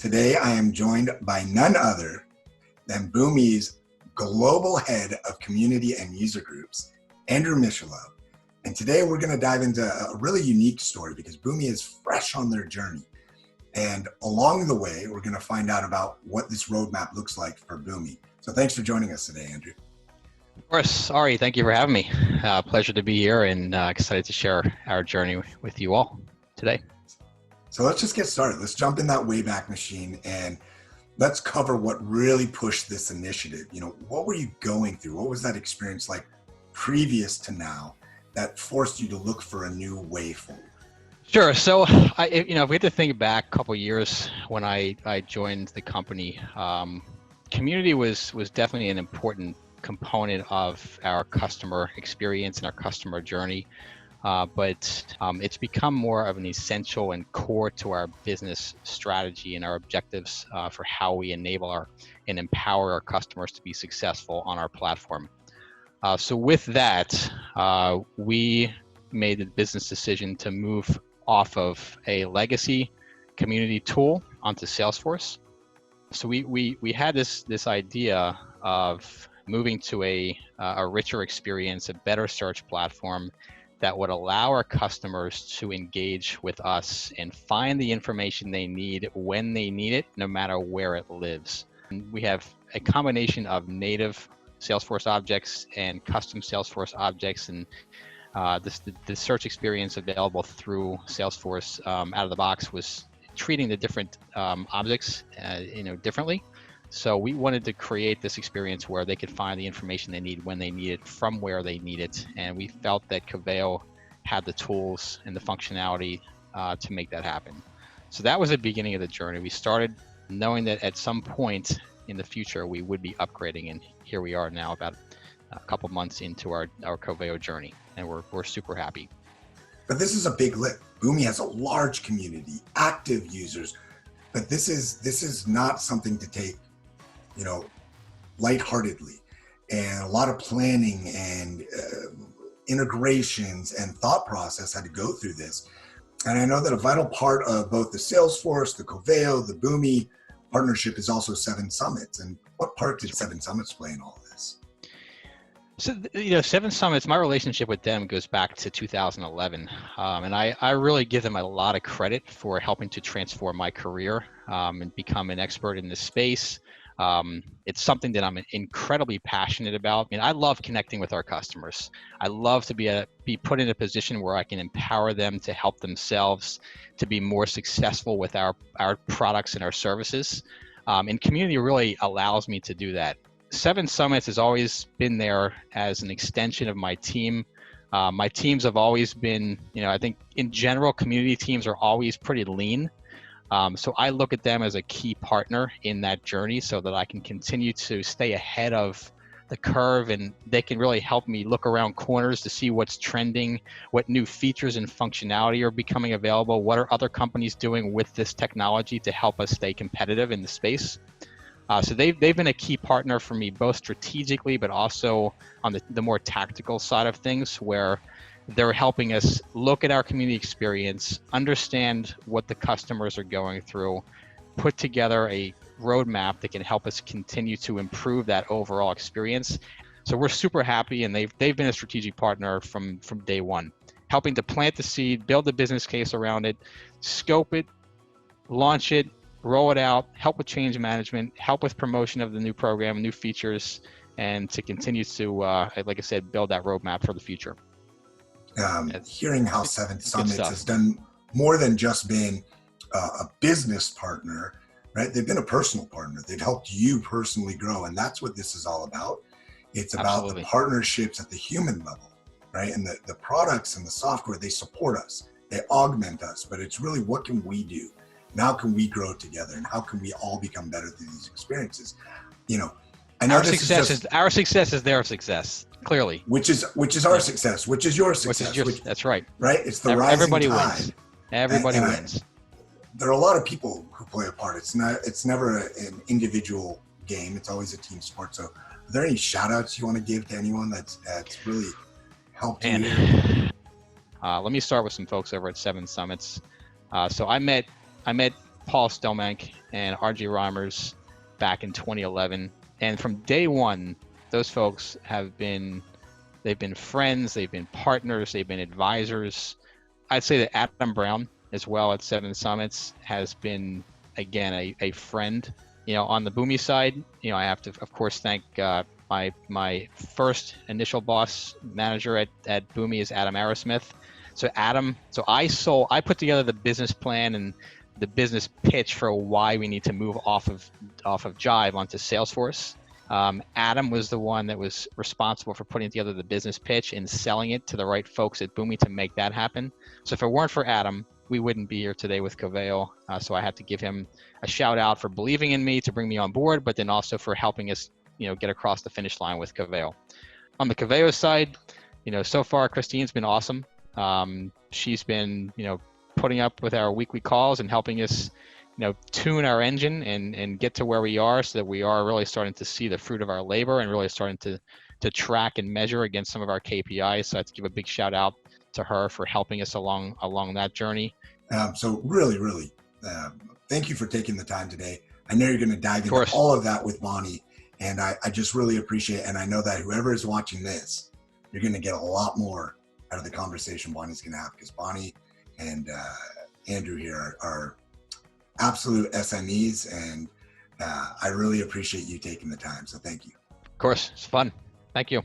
Today, I am joined by none other than Boomi's Global Head of Community and User Groups, Andrew Michelow. And today we're going to dive into a really unique story because Boomi is fresh on their journey. And along the way, we're going to find out about what this roadmap looks like for Boomi. So thanks for joining us today, Andrew. Of course, Ari, thank you for having me. Pleasure to be here and excited to share our journey with you all today. So let's just get started. Let's jump in that Wayback Machine and let's cover what really pushed this initiative. What were you going through? What was that experience like previous to now that forced you to look for a new way forward? Sure. So, if we had to think back a couple of years when I joined the company, community was definitely an important component of our customer experience and our customer journey. But it's become more of an essential and core to our business strategy and our objectives for how we enable and empower our customers to be successful on our platform. So with that, we made the business decision to move off of a legacy community tool onto Salesforce. So we had this idea of moving to a richer experience, a better search platform that would allow our customers to engage with us and find the information they need when they need it, no matter where it lives. And we have a combination of native Salesforce objects and custom Salesforce objects, and the search experience available through Salesforce out of the box was treating the different objects differently. So we wanted to create this experience where they could find the information they need when they need it from where they need it. And we felt that Coveo had the tools and the functionality to make that happen. So that was the beginning of the journey. We started knowing that at some point in the future, we would be upgrading. And here we are now about a couple months into our Coveo journey. And we're super happy. But this is a big lift. Boomi has a large community, active users, but this is not something to take lightheartedly, and a lot of planning and integrations and thought process had to go through this. And I know that a vital part of both the Salesforce, the Coveo, the Boomi partnership is also 7 Summits. And what part did 7 Summits play in all of this? So, 7 Summits, my relationship with them goes back to 2011. And I really give them a lot of credit for helping to transform my career and become an expert in this space. It's something that I'm incredibly passionate about. I love connecting with our customers. I love to be put in a position where I can empower them to help themselves to be more successful with our products and our services. And community really allows me to do that. 7 Summits has always been there as an extension of my team. My teams have always been, I think in general, community teams are always pretty lean. So I look at them as a key partner in that journey so that I can continue to stay ahead of the curve, and they can really help me look around corners to see what's trending, what new features and functionality are becoming available, what are other companies doing with this technology to help us stay competitive in the space. So they've been a key partner for me, both strategically, but also on the more tactical side of things, where they're helping us look at our community experience, understand what the customers are going through, put together a roadmap that can help us continue to improve that overall experience. So we're super happy, and they've been a strategic partner from day one, helping to plant the seed, build the business case around it, scope it, launch it, roll it out, help with change management, help with promotion of the new program, new features, and to continue to, like I said, build that roadmap for the future. Hearing how 7 Summits has done more than just being a business partner, right? They've been a personal partner. They've helped you personally grow, and that's what this is all about. It's about Absolutely. The partnerships at the human level, right? And the products and the software, they support us, they augment us, but it's really what can we do? And how can we grow together? And how can we all become better through these experiences? I know our success is their success. Clearly, which is our success, which is your success. That's right. Right? It's the rising everybody tide. Wins. Everybody wins. There are a lot of people who play a part. It's never an individual game. It's always a team sport. So, are there any shout outs you want to give to anyone that's really helped you? Let me start with some folks over at 7 Summits. So I met Paul Stelmank and RG Reimers back in 2011. And from day one, those folks they've been friends, they've been partners, they've been advisors. I'd say that Adam Brown as well at Seven Summits has been, again, a friend. On the Boomi side, I have to, of course, thank my first initial boss manager at Boomi is Adam Arrowsmith. So I put together the business plan and the business pitch for why we need to move off of Jive onto Salesforce. Adam was the one that was responsible for putting together the business pitch and selling it to the right folks at Boomi to make that happen. So if it weren't for Adam, we wouldn't be here today with Coveo. So I had to give him a shout out for believing in me to bring me on board, but then also for helping us, get across the finish line with Coveo. On the Coveo side, so far Christine's been awesome. She's been, putting up with our weekly calls and helping us, tune our engine and get to where we are, so that we are really starting to see the fruit of our labor and really starting to track and measure against some of our KPIs. So I have to give a big shout out to her for helping us along that journey. So really, thank you for taking the time today. I know you're going to dive into all of that with Bonnie, and I just really appreciate it. And I know that whoever is watching this, you're going to get a lot more out of the conversation Bonnie's going to have, because Bonnie and Andrew here are absolute SMEs, and I really appreciate you taking the time. So thank you. Of course, it's fun. Thank you.